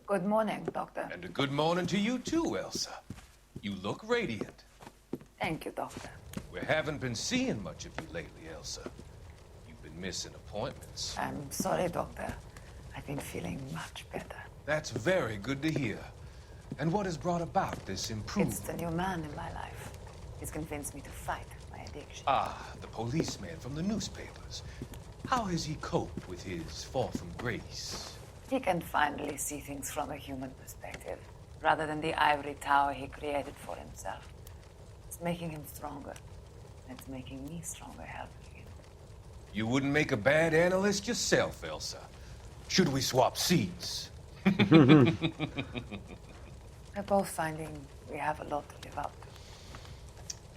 Good morning, Doctor. And a good morning to you too, Elsa. You look radiant. Thank you, Doctor. We haven't been seeing much of you lately, Elsa. You've been missing appointments. I'm sorry, Doctor. I've been feeling much better. That's very good to hear. And what has brought about this improvement? It's the new man in my life. He's convinced me to fight my addiction. Ah, the policeman from the newspapers. How has he coped with his fall from grace? He can finally see things from a human perspective, rather than the ivory tower he created for himself. It's making him stronger. And it's making me stronger helping him. You wouldn't make a bad analyst yourself, Elsa. Should we swap seats? We're both finding we have a lot to live up to.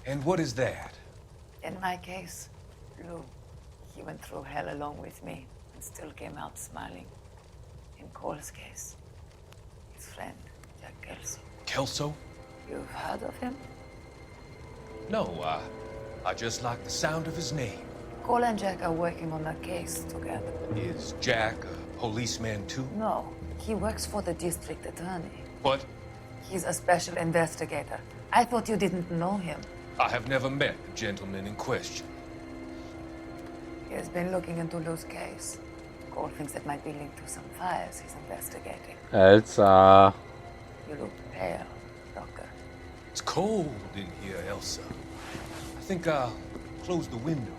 And what is that? In my case, Lou, he went through hell along with me and still came out smiling. In Cole's case, his friend, Jack Kelso. Kelso? You've heard of him? No, I just like the sound of his name. Cole and Jack are working on a case together. Is Jack a policeman too? No, he works for the district attorney. What? He's a special investigator. I thought you didn't know him. I have never met the gentleman in question. He has been looking into Lou's case. Cole thinks it might be linked to some fires he's investigating. Elsa. You look pale, Doctor. It's cold in here, Elsa. I think I'll close the window.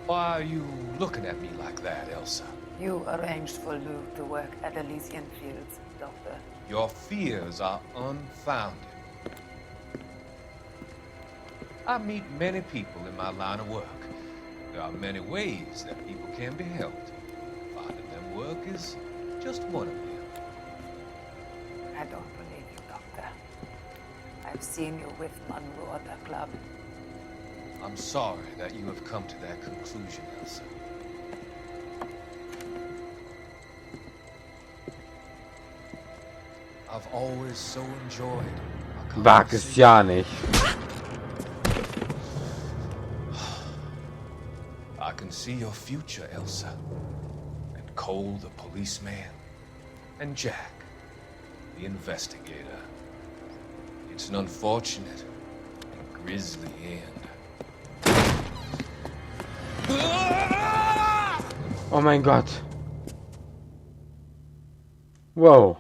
Why are you looking at me like that, Elsa? You arranged for Lou to work at Elysian Fields, Doctor. Your fears are unfounded. I meet many people in my line of work. There are many ways that people can be helped. Finding them work is just one of them. I don't believe you, Doctor. I've seen you with Monroe at the club. I'm sorry that you have come to that conclusion, Elsa. I've always so enjoyed our Wag es ja nicht. I can see your future, Elsa. And Cole, the policeman. And Jack, the investigator. It's an unfortunate and grisly end. Oh mein Gott. Wow.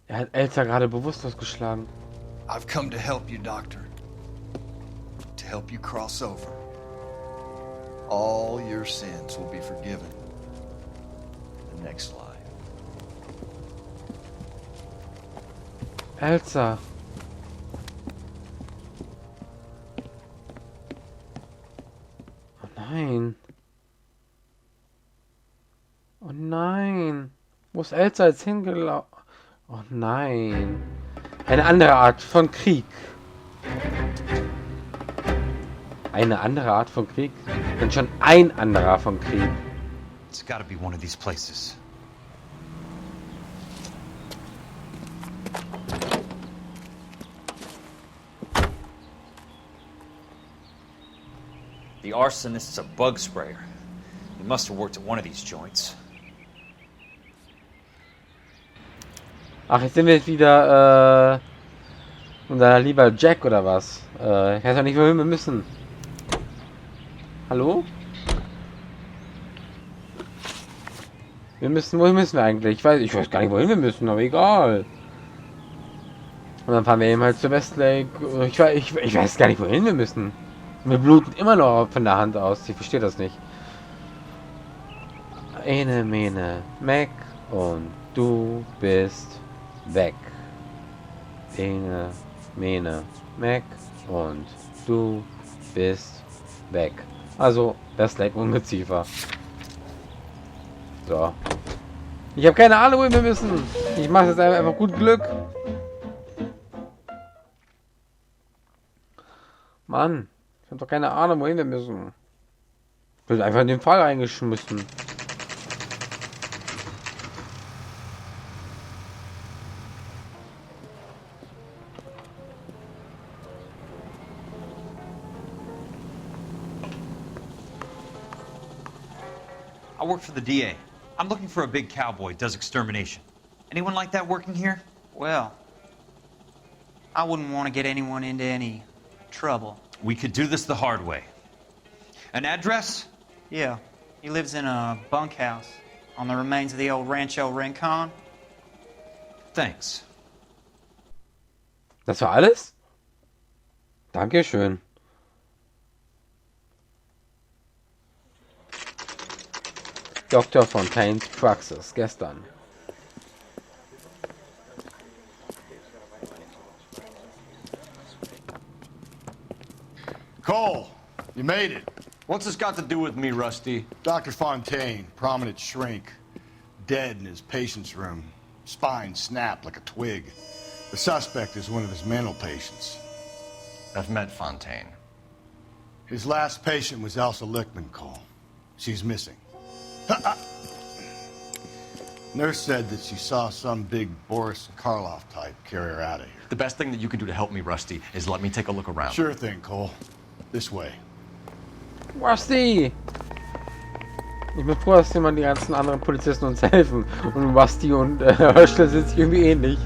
Er hat Elsa gerade bewusstlos geschlagen. I've come to help you, Doctor. To help you cross over. All your sins will be forgiven in the next life. Elsa. Oh nein. Oh nein. Wo ist Elsa jetzt hingelaufen? Oh nein. Eine andere Art von Krieg. Eine andere Art von Krieg? Denn schon ein anderer von Krieg. It's gotta be one of these places. The arsonist's a bug sprayer. He must have worked at one of these joints. Ach, jetzt sind wir wieder, unser lieber Jack, oder was? Ich weiß auch nicht, wohin wir müssen. Hallo? Wohin müssen wir eigentlich? Ich weiß gar nicht, wohin wir müssen, aber egal. Und dann fahren wir eben halt zu Westlake. Ich weiß gar nicht, wohin wir müssen. Wir bluten immer noch von der Hand aus. Ich verstehe das nicht. Ene, mene, Mac und du bist weg. Ene, mene, Mac und du bist weg. Also, Westlake Ungeziefer. So. Ich habe keine Ahnung, wohin wir müssen. Ich mache jetzt einfach gut Glück. Mann, ich habe doch keine Ahnung, wohin wir müssen. Ich bin einfach in den Fall reingeschmissen. I work for the DA. I'm looking for a big cowboy, does extermination. Anyone like that working here? Well, I wouldn't want to get anyone into any trouble. We could do this the hard way. An address? Yeah, he lives in a bunkhouse on the remains of the old Rancho Rincon. Thanks. Das war alles? Dankeschön. Dr. Fontaine's Praxis, gestern. Cole, you made it. What's this got to do with me, Rusty? Dr. Fontaine, prominent shrink, dead in his patient's room. Spine snapped like a twig. The suspect is one of his mental patients. I've met Fontaine. His last patient was Elsa Lichtman, Cole. She's missing. Nurse said that she saw some big Boris Karloff type carry her out of here. The best thing that you can do to help me, Rusty, is let me take a look around. Sure thing, Cole. This way. Rusty! Ich bin froh, dass jemand die ganzen anderen Polizisten uns helfen. Und Rusty und Herschel sind sich irgendwie ähnlich.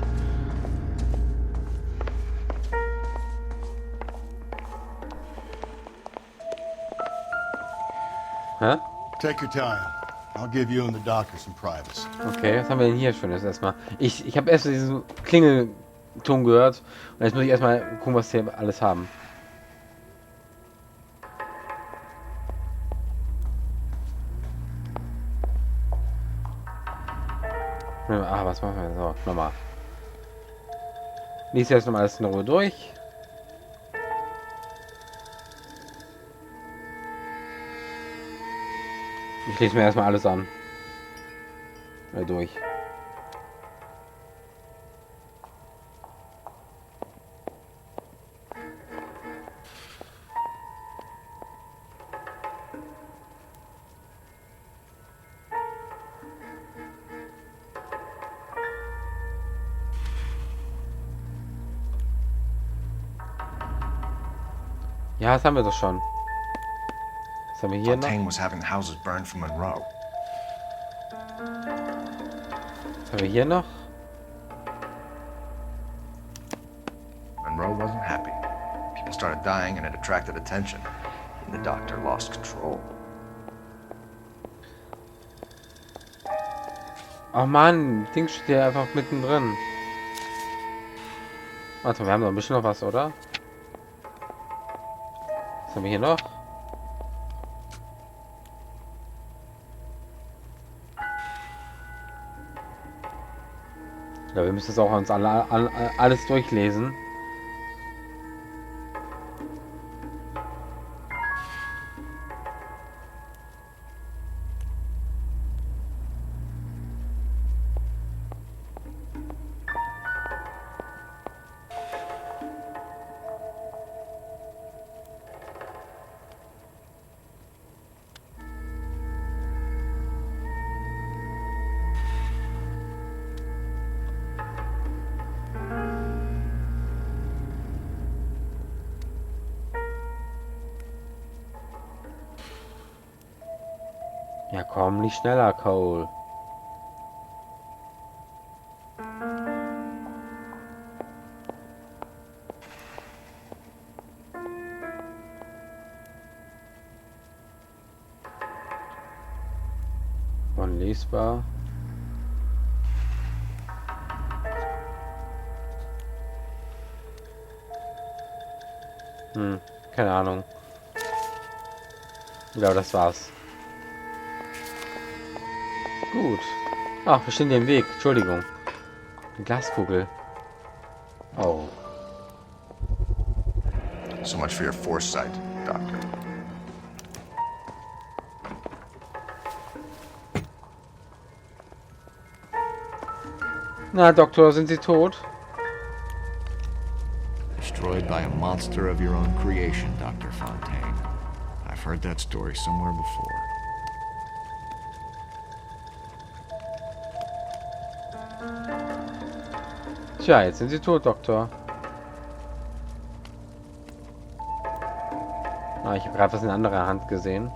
Hä? Take your time. I'll give you and the doctor some privacy. Okay, was haben wir denn hier Schönes erstmal? Ich habe erst diesen Klingelton gehört und jetzt muss ich erstmal gucken, was wir alles haben. Ah, was machen wir? So, nochmal. Lies jetzt nochmal alles in Ruhe durch. Ich lese mir erstmal alles an. Durch. Ja, das haben wir doch schon. Was haben wir hier noch? Fontaine was having the houses burned from Monroe. Was haben wir hier noch? Monroe wasn't happy. People started dying and it attracted attention. And the doctor lost control. Oh Mann, Ding steht hier einfach mittendrin. Warte, wir haben noch ein bisschen noch was, oder? Was haben wir hier noch? Ja, wir müssen es auch uns alles durchlesen. Ja, komm, nicht schneller, Cole. Unlesbar. Keine Ahnung. Ja, das war's. Gut. Ach, wir stehen hier im Weg. Entschuldigung. Eine Glaskugel. Oh. So much for your foresight, Doctor. Na, Doktor, sind Sie tot? Destroyed by a monster of your own creation, Dr. Fontaine. I've heard that story somewhere before. Tja, jetzt sind Sie tot, Doktor. Ah, ich habe gerade was in anderer Hand gesehen.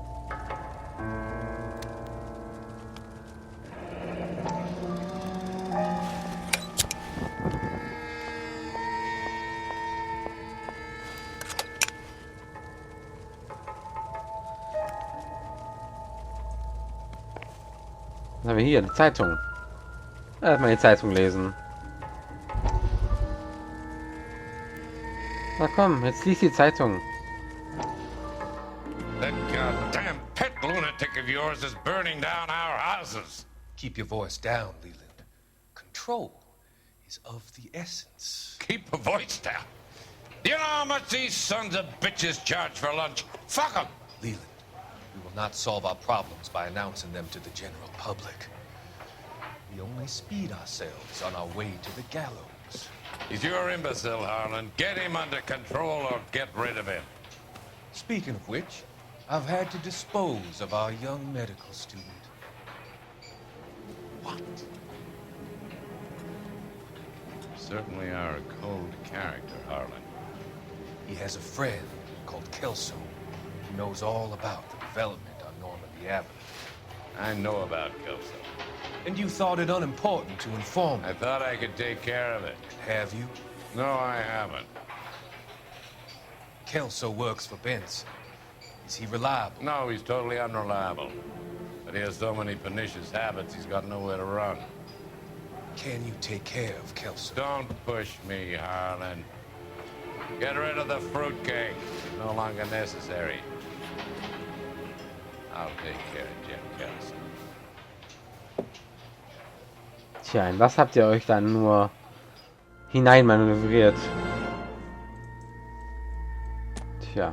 Was haben wir hier? Die Zeitung. Erstmal die Zeitung lesen. Na komm, jetzt lies die Zeitung. That goddamn pet lunatic of yours is burning down our houses. Keep your voice down, Leland. Control is of the essence. Keep the voice down. Do you know how much these sons of bitches charge for lunch? Fuck them. Leland, we will not solve our problems by announcing them to the general public. We only speed ourselves on our way to the gallows. He's your imbecile, Harlan. Get him under control or get rid of him. Speaking of which, I've had to dispose of our young medical student. What? Certainly are a cold character, Harlan. He has a friend called Kelso who knows all about the development on Normandy Avenue. I know about Kelso. And you thought it unimportant to inform me. I thought I could take care of it. Have you? No, I haven't. Kelso works for Benson. Is he reliable? No, he's totally unreliable. But he has so many pernicious habits, he's got nowhere to run. Can you take care of Kelso? Don't push me, Harlan. Get rid of the fruitcake. It's no longer necessary. I'll take care of Jim Kelso. Tja, in was habt ihr euch dann nur hineinmanövriert? Tja.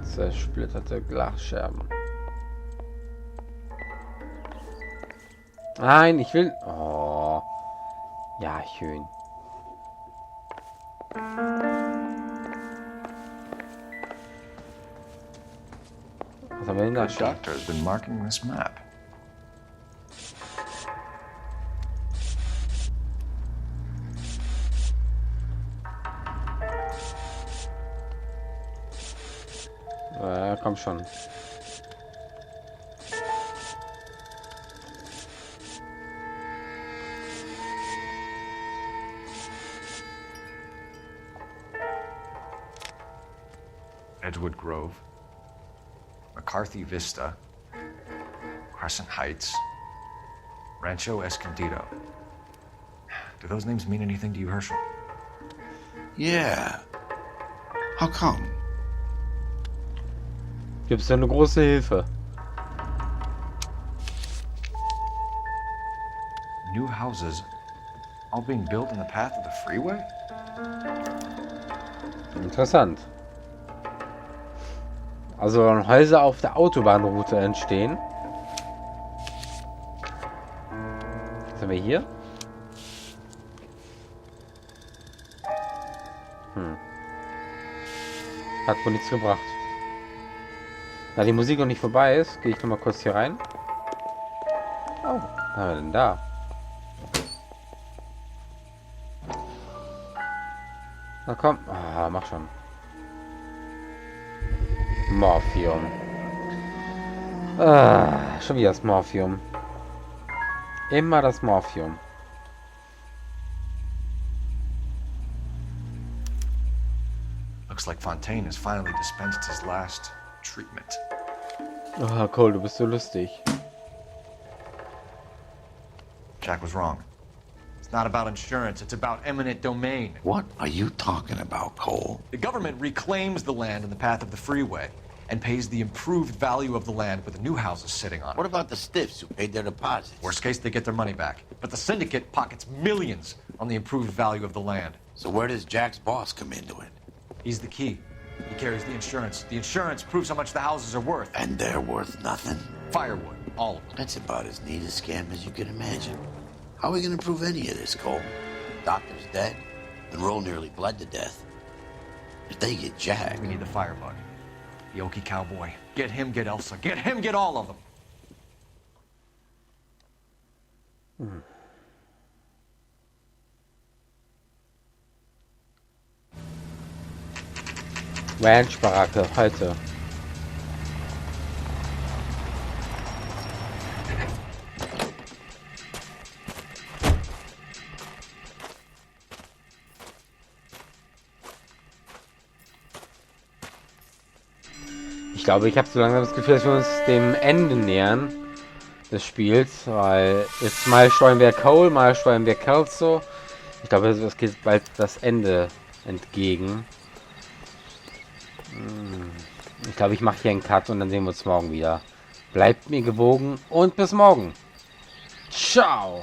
Zersplitterte Glasscherben. Nein, ich will... Oh. Ja, schön. Was haben wir denn da? The doctor has been marking this map. Komm schon. Edgewood Grove, McCarthy Vista, Crescent Heights, Rancho Escondido. Do those names mean anything to you, Herschel? Yeah. How come? Gibt's ja eine große Hilfe. New houses, all being built in the path of the freeway? Interessant. Also Häuser auf der Autobahnroute entstehen. Was haben wir hier? Hat wohl nichts gebracht. Da die Musik noch nicht vorbei ist, gehe ich noch mal kurz hier rein. Oh, was haben wir denn da? Na komm, mach schon. Morphium. Schon wieder das Morphium. Immer das Morphium. Looks like Fontaine has finally dispensed his last treatment. Cole, du bist so lustig. Jack was wrong. It's not about insurance, it's about eminent domain. What are you talking about, Cole? The government reclaims the land in the path of the freeway and pays the improved value of the land with the new houses sitting on it. What about the stiffs who paid their deposits? Worst case, they get their money back. But the syndicate pockets millions on the improved value of the land. So where does Jack's boss come into it? He's the key. He carries the insurance. The insurance proves how much the houses are worth. And they're worth nothing? Firewood, all of them. That's about as neat a scam as you can imagine. How are we going to prove any of this, Cole? Doctor's dead. Monroe nearly bled to death. If they get Jack... We need the firebug. The Okie cowboy. Get him, get Elsa. Get him, get all of them. Ranch-Baracke, heute. Ich glaube, ich habe so langsam das Gefühl, dass wir uns dem Ende nähern des Spiels, weil jetzt mal steuern wir Cole, mal steuern wir Kelso. Ich glaube, es geht bald das Ende entgegen. Ich glaube, ich mache hier einen Cut und dann sehen wir uns morgen wieder. Bleibt mir gewogen und bis morgen. Ciao!